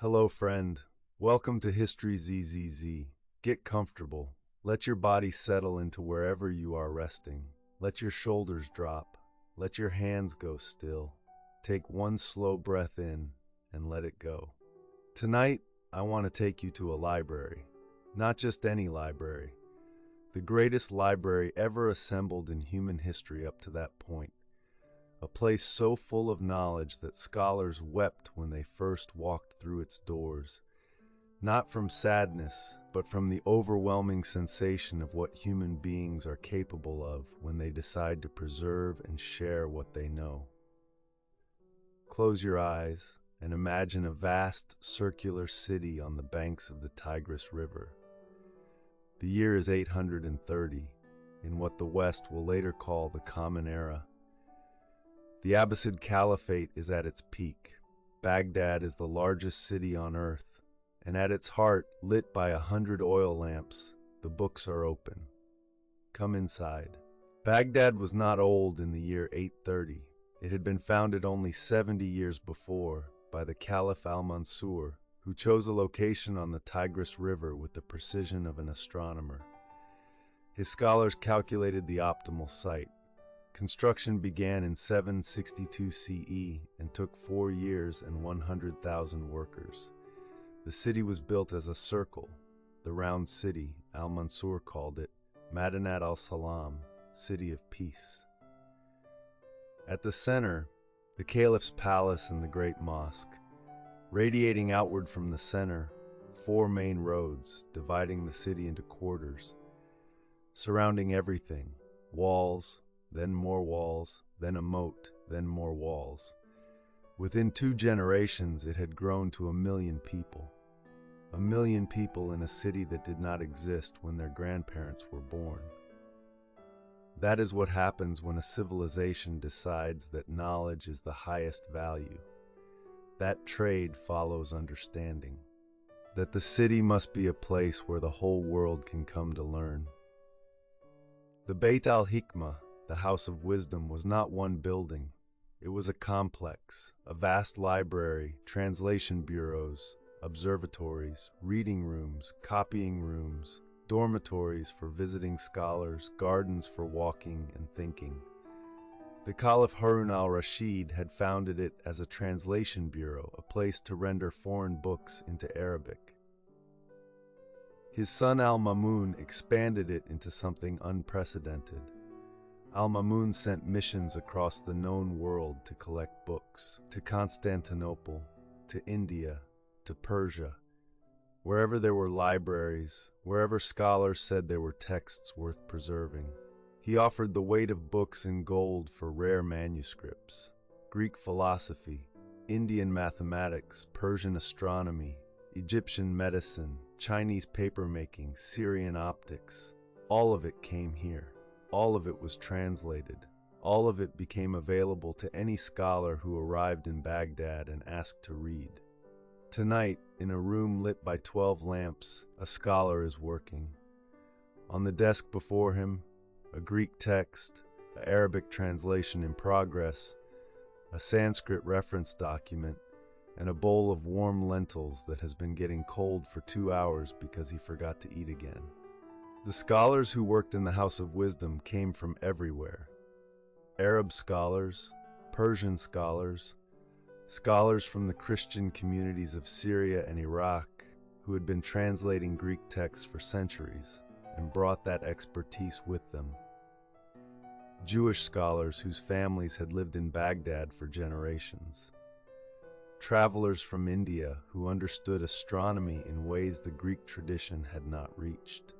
Hello, friend. Welcome to History ZZZ. Get comfortable. Let your body settle into wherever you are resting. Let your shoulders drop. Let your hands go still. Take one slow breath in and let it go. Tonight, I want to take you to a library. Not just any library. The greatest library ever assembled in human history up to that point. A place so full of knowledge that scholars wept when they first walked through its doors, not from sadness, but from the overwhelming sensation of what human beings are capable of when they decide to preserve and share what they know. Close your eyes and imagine a vast circular city on the banks of the Tigris River. The year is 830, in what the West will later call the Common Era. The Abbasid Caliphate is at its peak. Baghdad is the largest city on earth, and at its heart, lit by 100 oil lamps, the books are open. Come inside. Baghdad was not old in the year 830. It had been founded only 70 years before by the Caliph al-Mansur, who chose a location on the Tigris River with the precision of an astronomer. His scholars calculated the optimal site. Construction began in 762 CE and took 4 years and 100,000 workers. The city was built as a circle, the round city, al-Mansur called it, Madinat al-Salam, city of peace. At the center, the Caliph's palace and the great mosque. Radiating outward from the center, 4 main roads dividing the city into quarters. Surrounding everything, walls, then more walls, then a moat, then more walls. Within 2 generations, it had grown to 1 million people. 1 million people in a city that did not exist when their grandparents were born. That is what happens when a civilization decides that knowledge is the highest value. That trade follows understanding. That the city must be a place where the whole world can come to learn. The Bayt al-Hikmah, the House of Wisdom, was not one building. It was a complex, a vast library, translation bureaus, observatories, reading rooms, copying rooms, dormitories for visiting scholars, gardens for walking and thinking. The Caliph Harun al-Rashid had founded it as a translation bureau, a place to render foreign books into Arabic. His son al-Mamun expanded it into something unprecedented. Al-Mamun sent missions across the known world to collect books, to Constantinople, to India, to Persia. Wherever there were libraries, wherever scholars said there were texts worth preserving, he offered the weight of books in gold for rare manuscripts. Greek philosophy, Indian mathematics, Persian astronomy, Egyptian medicine, Chinese papermaking, Syrian optics, all of it came here. All of it was translated. All of it became available to any scholar who arrived in Baghdad and asked to read. Tonight, in a room lit by 12 lamps, a scholar is working. On the desk before him, a Greek text, an Arabic translation in progress, a Sanskrit reference document, and a bowl of warm lentils that has been getting cold for 2 hours because he forgot to eat again. The scholars who worked in the House of Wisdom came from everywhere. Arab scholars, Persian scholars, scholars from the Christian communities of Syria and Iraq who had been translating Greek texts for centuries and brought that expertise with them. Jewish scholars whose families had lived in Baghdad for generations. Travelers from India who understood astronomy in ways the Greek tradition had not reached.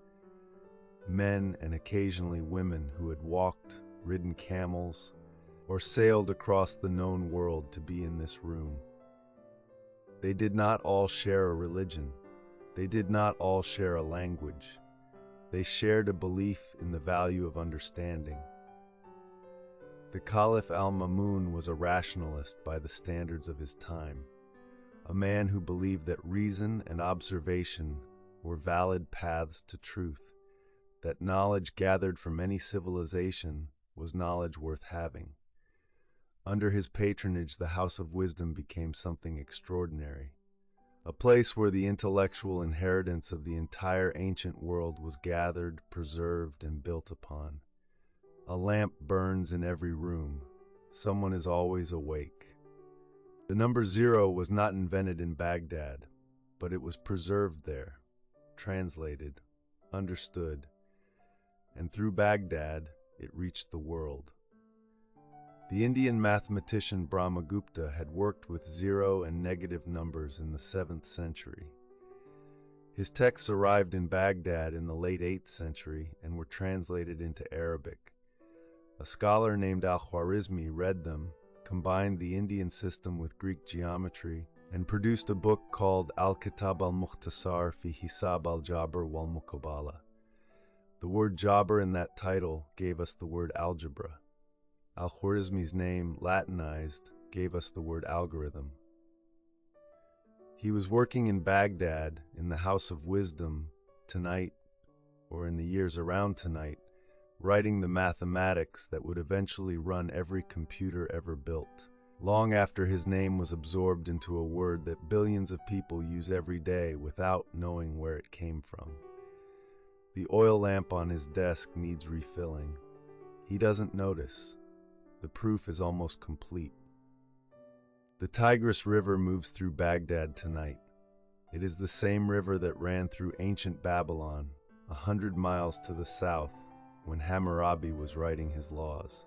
Men and occasionally women who had walked, ridden camels, or sailed across the known world to be in this room. They did not all share a religion. They did not all share a language. They shared a belief in the value of understanding. The Caliph al-Mamun was a rationalist by the standards of his time, a man who believed that reason and observation were valid paths to truth, that knowledge gathered from any civilization was knowledge worth having. Under his patronage, the House of Wisdom became something extraordinary. a place where the intellectual inheritance of the entire ancient world was gathered, preserved, and built upon. A lamp burns in every room. Someone is always awake. The number 0 was not invented in Baghdad, but it was preserved there, translated, understood, and through Baghdad, it reached the world. The Indian mathematician Brahmagupta had worked with 0 and negative numbers in the 7th century. His texts arrived in Baghdad in the late 8th century and were translated into Arabic. A scholar named al-Khwarizmi read them, combined the Indian system with Greek geometry, and produced a book called Al-Kitab al-Mukhtasar fi Hisab al-Jabr wal-Muqabala. The word Jabr in that title gave us the word algebra. Al-Khwarizmi's name, Latinized, gave us the word algorithm. He was working in Baghdad, in the House of Wisdom, tonight, or in the years around tonight, writing the mathematics that would eventually run every computer ever built, long after his name was absorbed into a word that billions of people use every day without knowing where it came from. The oil lamp on his desk needs refilling. He doesn't notice. The proof is almost complete. The Tigris River moves through Baghdad tonight. It is the same river that ran through ancient Babylon, 100 miles to the south, when Hammurabi was writing his laws.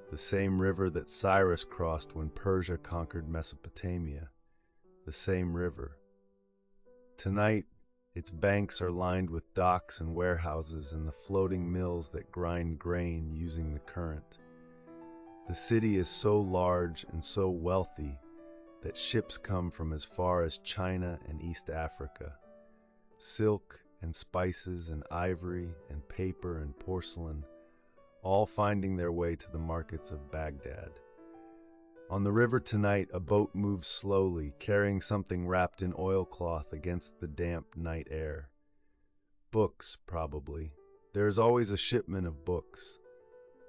The same river that Cyrus crossed when Persia conquered Mesopotamia. The same river. Tonight, its banks are lined with docks and warehouses and the floating mills that grind grain using the current. The city is so large and so wealthy that ships come from as far as China and East Africa. Silk and spices and ivory and paper and porcelain, all finding their way to the markets of Baghdad. On the river tonight, a boat moves slowly, carrying something wrapped in oilcloth against the damp night air. Books, probably. There is always a shipment of books.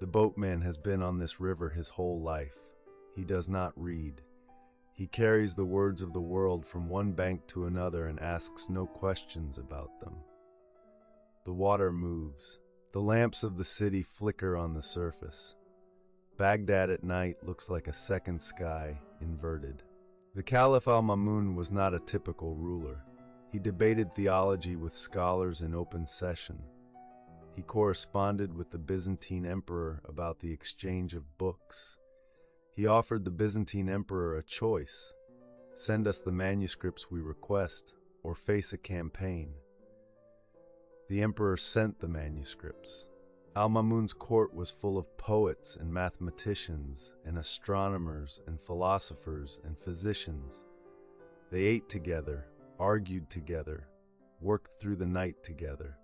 The boatman has been on this river his whole life. He does not read. He carries the words of the world from one bank to another and asks no questions about them. The water moves. The lamps of the city flicker on the surface. Baghdad at night looks like a second sky, inverted. The Caliph al-Ma'mun was not a typical ruler. He debated theology with scholars in open session. He corresponded with the Byzantine emperor about the exchange of books. He offered the Byzantine emperor a choice: send us the manuscripts we request, or face a campaign. The emperor sent the manuscripts. Al-Ma'mun's court was full of poets and mathematicians and astronomers and philosophers and physicians. They ate together, argued together, worked through the night together.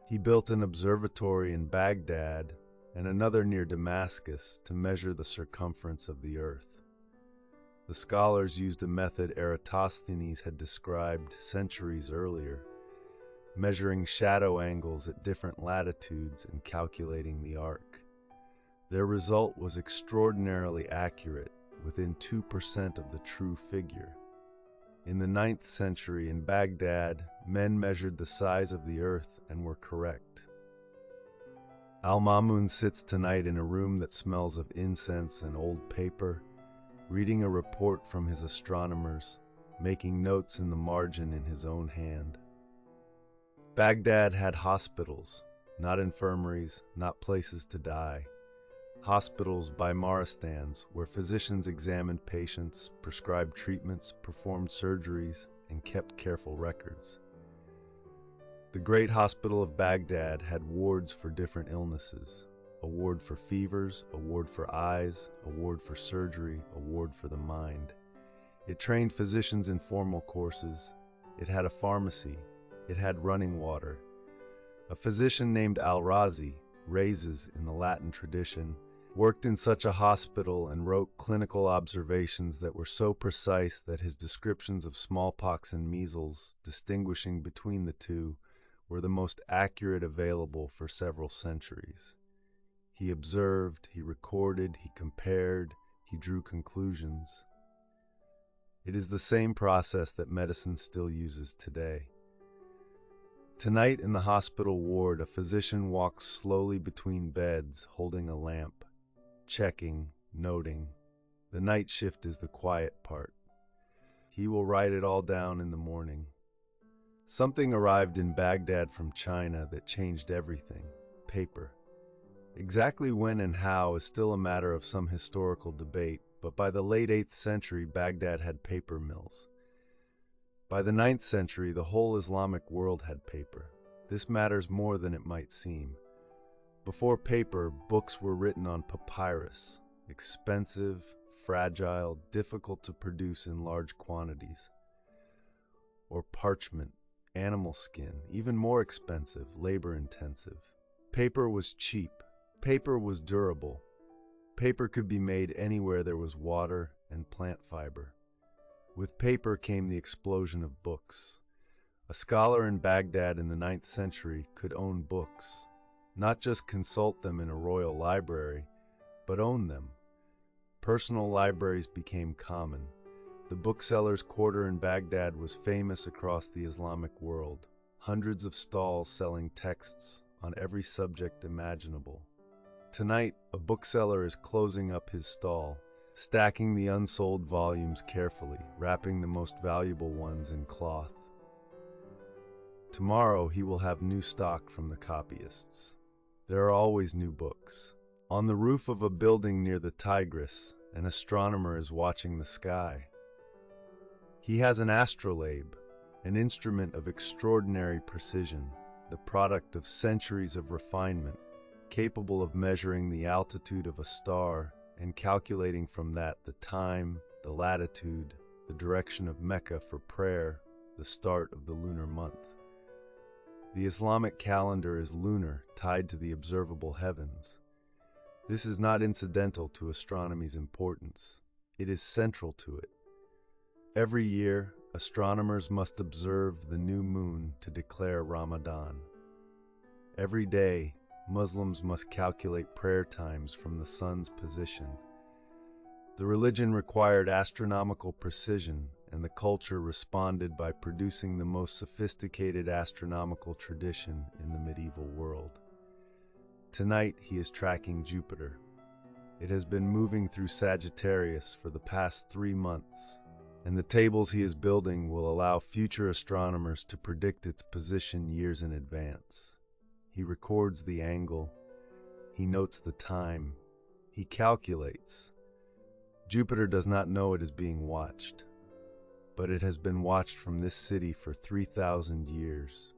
He built an observatory in Baghdad and another near Damascus to measure the circumference of the earth. The scholars used a method Eratosthenes had described centuries earlier, measuring shadow angles at different latitudes and calculating the arc. Their result was extraordinarily accurate, within 2% of the true figure. In the 9th century in Baghdad, men measured the size of the earth and were correct. Al-Ma'mun sits tonight in a room that smells of incense and old paper, reading a report from his astronomers, making notes in the margin in his own hand. Baghdad had hospitals, not infirmaries, not places to die. Hospitals by Maristans, where physicians examined patients, prescribed treatments, performed surgeries, and kept careful records. The great hospital of Baghdad had wards for different illnesses: a ward for fevers, a ward for eyes, a ward for surgery, a ward for the mind. It trained physicians in formal courses. It had a pharmacy. It had running water. A physician named Al-Razi, Rhazes in the Latin tradition, worked in such a hospital and wrote clinical observations that were so precise that his descriptions of smallpox and measles, distinguishing between the two, were the most accurate available for several centuries. He observed, he recorded, he compared, he drew conclusions. It is the same process that medicine still uses today. Tonight in the hospital ward, a physician walks slowly between beds, holding a lamp, checking, noting. The night shift is the quiet part. He will write it all down in the morning. Something arrived in Baghdad from China that changed everything: paper. Exactly when and how is still a matter of some historical debate, but by the late 8th century, Baghdad had paper mills. By the 9th century, the whole Islamic world had paper. This matters more than it might seem. Before paper, books were written on papyrus, expensive, fragile, difficult to produce in large quantities. Or parchment, animal skin, even more expensive, labor-intensive. Paper was cheap. Paper was durable. Paper could be made anywhere there was water and plant fiber. With paper came the explosion of books. A scholar in Baghdad in the 9th century could own books, not just consult them in a royal library, but own them. Personal libraries became common. The bookseller's quarter in Baghdad was famous across the Islamic world. Hundreds of stalls selling texts on every subject imaginable. Tonight, a bookseller is closing up his stall, stacking the unsold volumes carefully, wrapping the most valuable ones in cloth. Tomorrow, he will have new stock from the copyists. There are always new books. On the roof of a building near the Tigris, an astronomer is watching the sky. He has an astrolabe, an instrument of extraordinary precision, the product of centuries of refinement, capable of measuring the altitude of a star and calculating from that the time, the latitude, the direction of Mecca for prayer, the start of the lunar month. The Islamic calendar is lunar, tied to the observable heavens. This is not incidental to astronomy's importance. It is central to it. Every year, astronomers must observe the new moon to declare Ramadan. Every day, Muslims must calculate prayer times from the sun's position. The religion required astronomical precision, and the culture responded by producing the most sophisticated astronomical tradition in the medieval world. Tonight, he is tracking Jupiter. It has been moving through Sagittarius for the past 3 months, and the tables he is building will allow future astronomers to predict its position years in advance. He records the angle, he notes the time, he calculates. Jupiter does not know it is being watched, but it has been watched from this city for 3,000 years.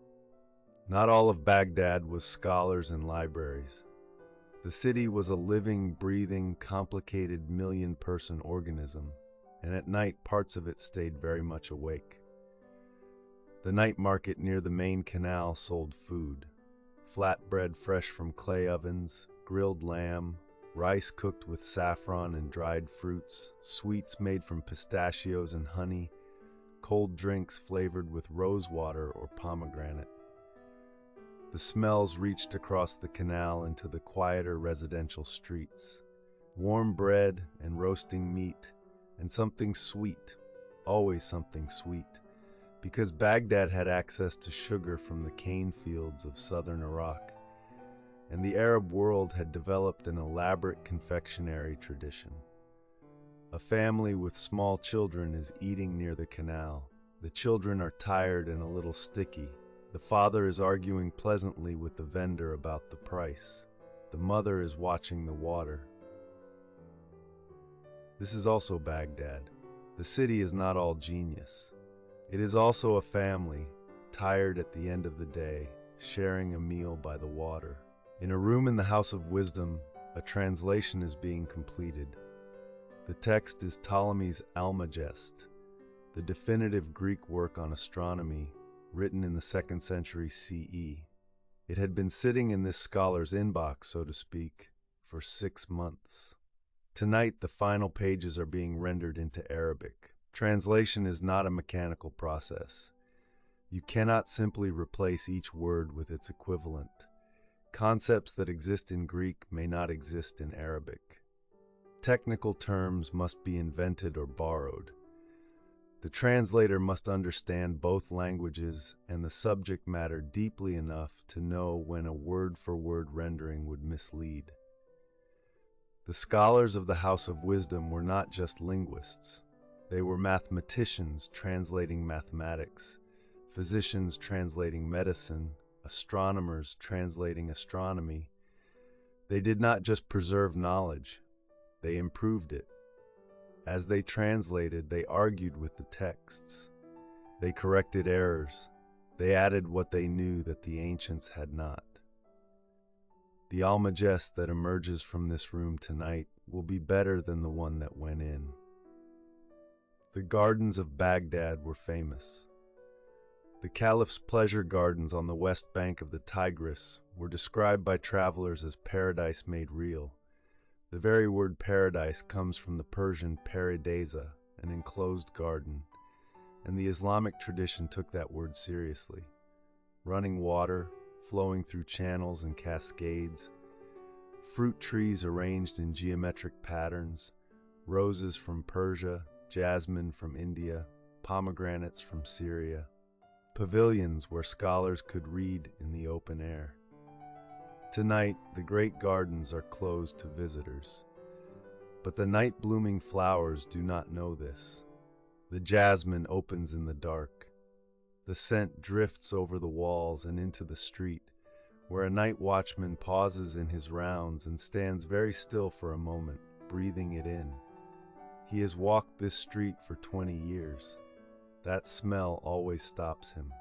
Not all of Baghdad was scholars and libraries. The city was a living, breathing, complicated million-person organism, and at night parts of it stayed very much awake. The night market near the main canal sold food. Flatbread fresh from clay ovens, grilled lamb, rice cooked with saffron and dried fruits, sweets made from pistachios and honey, cold drinks flavored with rose water or pomegranate. The smells reached across the canal into the quieter residential streets. Warm bread and roasting meat, and something sweet, always something sweet, because Baghdad had access to sugar from the cane fields of southern Iraq, and the Arab world had developed an elaborate confectionery tradition. A family with small children is eating near the canal. The children are tired and a little sticky. The father is arguing pleasantly with the vendor about the price. The mother is watching the water. This is also Baghdad. The city is not all genius. It is also a family, tired at the end of the day, sharing a meal by the water. In a room in the House of Wisdom, a translation is being completed. The text is Ptolemy's Almagest, the definitive Greek work on astronomy, written in the 2nd century CE. It had been sitting in this scholar's inbox, so to speak, for 6 months. Tonight, the final pages are being rendered into Arabic. Translation is not a mechanical process. You cannot simply replace each word with its equivalent. Concepts that exist in Greek may not exist in Arabic. Technical terms must be invented or borrowed. The translator must understand both languages and the subject matter deeply enough to know when a word-for-word rendering would mislead. The scholars of the House of Wisdom were not just linguists. They were mathematicians translating mathematics, physicians translating medicine, astronomers translating astronomy. They did not just preserve knowledge, they improved it. As they translated, they argued with the texts. They corrected errors. They added what they knew that the ancients had not. The Almagest that emerges from this room tonight will be better than the one that went in. The gardens of Baghdad were famous. The Caliph's pleasure gardens on the west bank of the Tigris were described by travelers as paradise made real. The very word paradise comes from the Persian paradisa, an enclosed garden, and the Islamic tradition took that word seriously. Running water, flowing through channels and cascades, fruit trees arranged in geometric patterns, roses from Persia, jasmine from India, pomegranates from Syria, pavilions where scholars could read in the open air. Tonight, the great gardens are closed to visitors. But the night-blooming flowers do not know this. The jasmine opens in the dark. The scent drifts over the walls and into the street, where a night watchman pauses in his rounds and stands very still for a moment, breathing it in. He has walked this street for 20 years. That smell always stops him.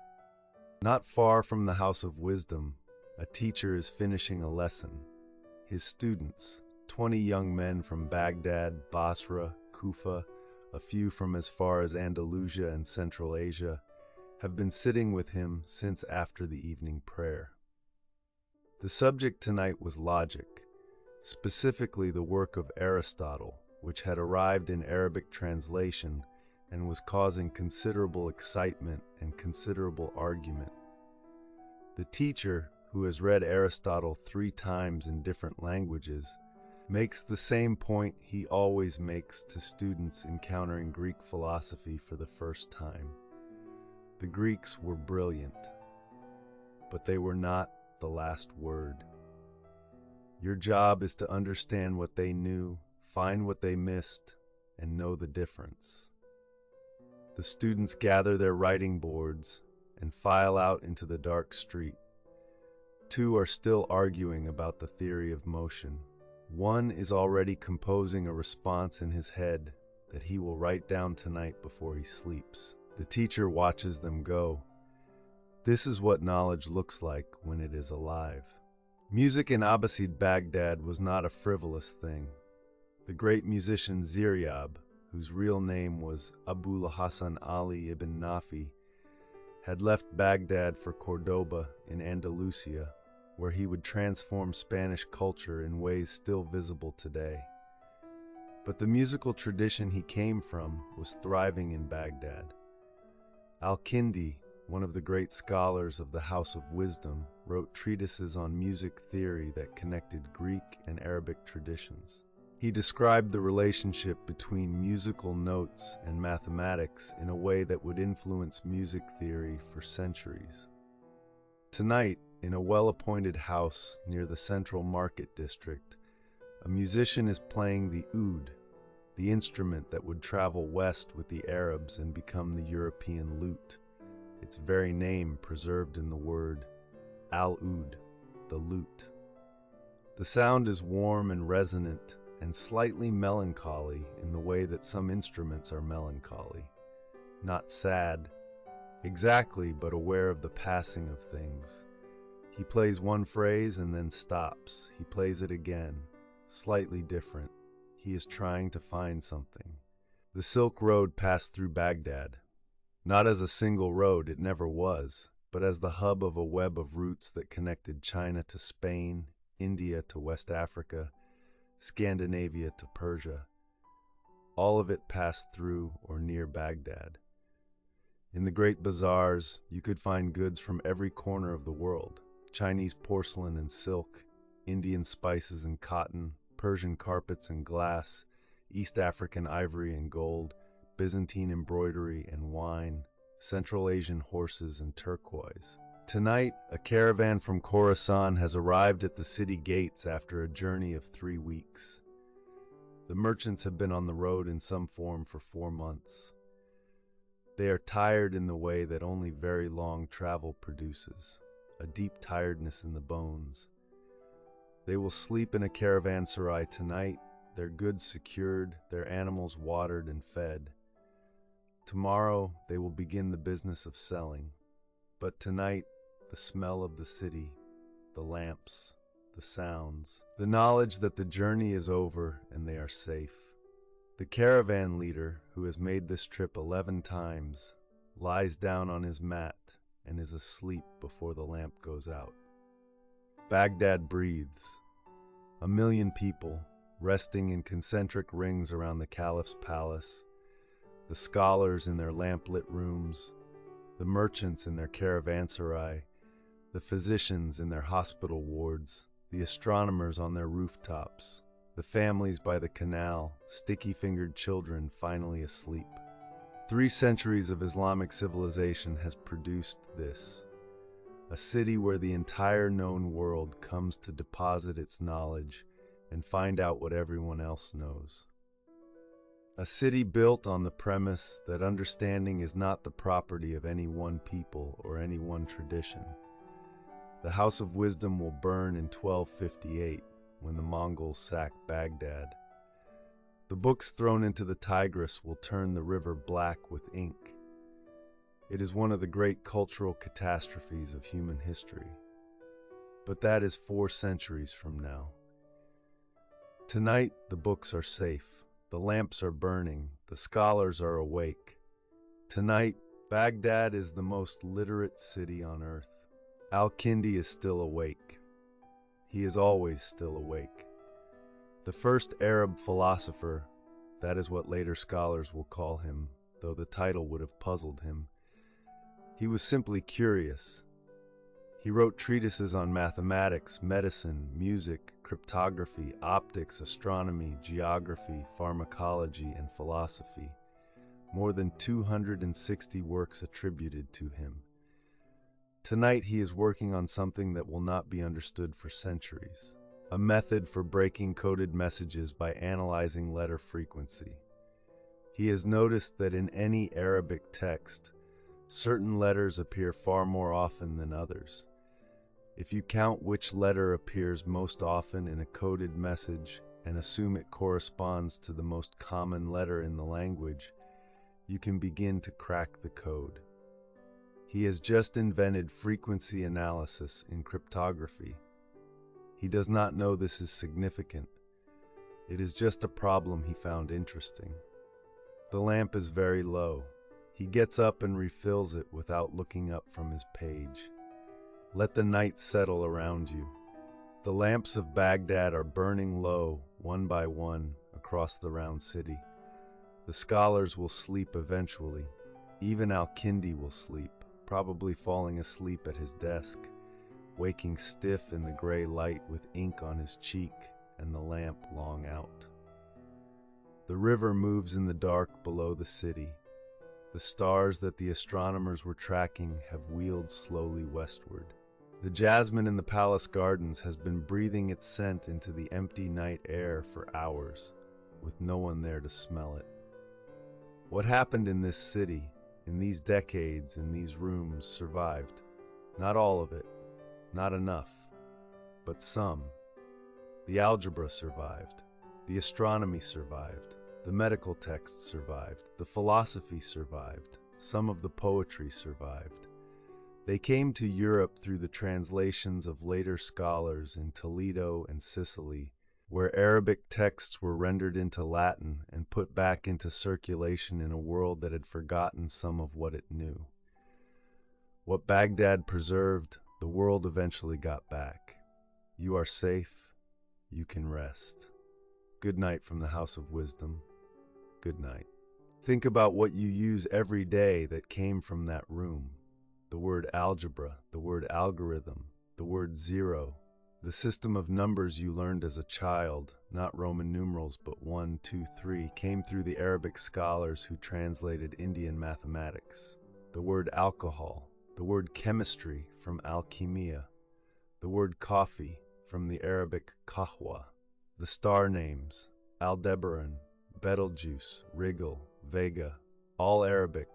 Not far from the House of Wisdom, a teacher is finishing a lesson. His students, 20 young men from Baghdad, Basra, Kufa, a few from as far as Andalusia and Central Asia, have been sitting with him since after the evening prayer. The subject tonight was logic, specifically the work of Aristotle, which had arrived in Arabic translation and was causing considerable excitement and considerable argument. The teacher, who has read Aristotle 3 times in different languages, makes the same point he always makes to students encountering Greek philosophy for the first time. The Greeks were brilliant, but they were not the last word. Your job is to understand what they knew, find what they missed, and know the difference. The students gather their writing boards and file out into the dark street. 2 are still arguing about the theory of motion. 1 is already composing a response in his head that he will write down tonight before he sleeps. The teacher watches them go. This is what knowledge looks like when it is alive. Music in Abbasid Baghdad was not a frivolous thing. The great musician Ziryab, whose real name was Abul Hasan Ali ibn Nafi, had left Baghdad for Cordoba in Andalusia, where he would transform Spanish culture in ways still visible today. But the musical tradition he came from was thriving in Baghdad. Al-Kindi, one of the great scholars of the House of Wisdom, wrote treatises on music theory that connected Greek and Arabic traditions. He described the relationship between musical notes and mathematics in a way that would influence music theory for centuries. Tonight, in a well-appointed house near the Central Market District, a musician is playing the oud, the instrument that would travel west with the Arabs and become the European lute, its very name preserved in the word al-oud, the lute. The sound is warm and resonant and slightly melancholy in the way that some instruments are melancholy. Not sad, exactly, but aware of the passing of things. He plays one phrase and then stops. He plays it again, slightly different. He is trying to find something. The Silk Road passed through Baghdad. Not as a single road, it never was, but as the hub of a web of routes that connected China to Spain, India to West Africa, Scandinavia to Persia. All of it passed through or near Baghdad. In the great bazaars, you could find goods from every corner of the world: Chinese porcelain and silk, Indian spices and cotton, Persian carpets and glass, East African ivory and gold, Byzantine embroidery and wine, Central Asian horses and turquoise. Tonight, a caravan from Khorasan has arrived at the city gates after a journey of 3 weeks. The merchants have been on the road in some form for 4 months. They are tired in the way that only very long travel produces, a deep tiredness in the bones. They will sleep in a caravanserai tonight, their goods secured, their animals watered and fed. Tomorrow, they will begin the business of selling. But tonight, the smell of the city, the lamps, the sounds, the knowledge that the journey is over and they are safe. The caravan leader, who has made this trip 11 times, lies down on his mat and is asleep before the lamp goes out. Baghdad breathes. 1 million people, resting in concentric rings around the Caliph's palace, the scholars in their lamp-lit rooms, the merchants in their caravanserai, the physicians in their hospital wards, the astronomers on their rooftops, the families by the canal, sticky-fingered children finally asleep. 3 centuries of Islamic civilization has produced this, a city where the entire known world comes to deposit its knowledge and find out what everyone else knows. A city built on the premise that understanding is not the property of any one people or any one tradition. The House of Wisdom will burn in 1258 when the Mongols sack Baghdad. The books thrown into the Tigris will turn the river black with ink. It is one of the great cultural catastrophes of human history. But that is 4 centuries from now. Tonight, the books are safe. The lamps are burning. The scholars are awake. Tonight, Baghdad is the most literate city on earth. Al-Kindi is still awake. He is always still awake. The first Arab philosopher, that is what later scholars will call him, though the title would have puzzled him. He was simply curious. He wrote treatises on mathematics, medicine, music, cryptography, optics, astronomy, geography, pharmacology, and philosophy. More than 260 works attributed to him. Tonight he is working on something that will not be understood for centuries. A method for breaking coded messages by analyzing letter frequency. He has noticed that in any Arabic text, certain letters appear far more often than others. If you count which letter appears most often in a coded message and assume it corresponds to the most common letter in the language, you can begin to crack the code. He has just invented frequency analysis in cryptography. He does not know this is significant. It is just a problem he found interesting. The lamp is very low. He gets up and refills it without looking up from his page. Let the night settle around you. The lamps of Baghdad are burning low, one by one, across the round city. The scholars will sleep eventually. Even Al-Kindi will sleep, probably falling asleep at his desk, waking stiff in the gray light with ink on his cheek and the lamp long out. The river moves in the dark below the city. The stars that the astronomers were tracking have wheeled slowly westward. The jasmine in the palace gardens has been breathing its scent into the empty night air for hours, with no one there to smell it. What happened in this city, in these decades, in these rooms, survived. Not all of it, not enough, but some. The algebra survived. The astronomy survived. The medical texts survived. The philosophy survived. Some of the poetry survived. They came to Europe through the translations of later scholars in Toledo and Sicily, where Arabic texts were rendered into Latin and put back into circulation in a world that had forgotten some of what it knew. What Baghdad preserved, the world eventually got back. You are safe. You can rest. Good night from the House of Wisdom. Good night. Think about what you use every day that came from that room. The word algebra, the word algorithm, the word zero, The system of numbers you learned as a child, not Roman numerals but 1, 2, 3, came through the Arabic scholars who translated Indian mathematics. The word alcohol, the word chemistry from al-Hikmah, the word coffee from the Arabic kahwa, the star names, Aldebaran, Betelgeuse, Rigel, Vega, all Arabic,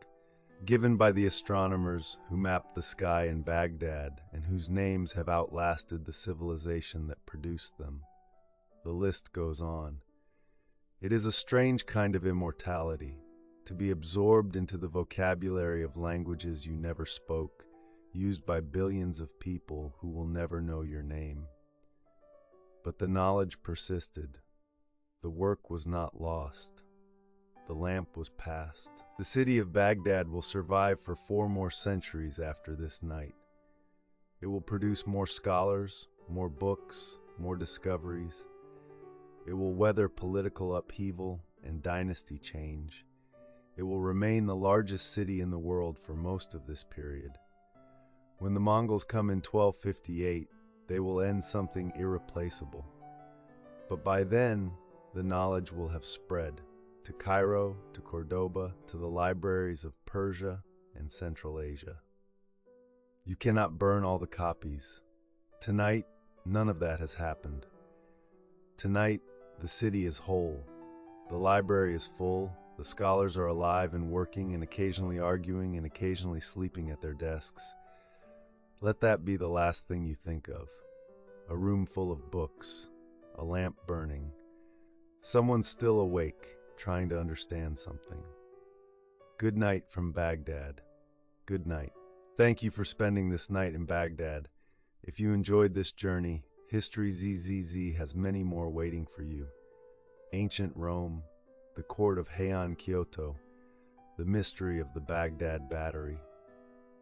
given by the astronomers who mapped the sky in Baghdad and whose names have outlasted the civilization that produced them. The list goes on. It is a strange kind of immortality, to be absorbed into the vocabulary of languages you never spoke, used by billions of people who will never know your name. But the knowledge persisted. The work was not lost. The lamp was passed. The city of Baghdad will survive for 4 more centuries after this night. It will produce more scholars, more books, more discoveries. It will weather political upheaval and dynasty change. It will remain the largest city in the world for most of this period. When the Mongols come in 1258, they will end something irreplaceable. But by then, the knowledge will have spread to Cairo, to Cordoba, to the libraries of Persia and Central Asia. You cannot burn all the copies. Tonight, none of that has happened. Tonight, the city is whole. The library is full. The scholars are alive and working and occasionally arguing and occasionally sleeping at their desks. Let that be the last thing you think of. A room full of books, a lamp burning, someone still awake, trying to understand something. Good night from Baghdad. Good night. Thank you for spending this night in Baghdad. If you enjoyed this journey, History ZZZ has many more waiting for you. Ancient Rome, the court of Heian Kyoto, the mystery of the Baghdad Battery.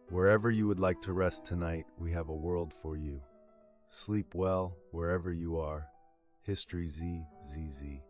Wherever you would like to rest tonight, we have a world for you. Sleep well wherever you are. History ZZZ.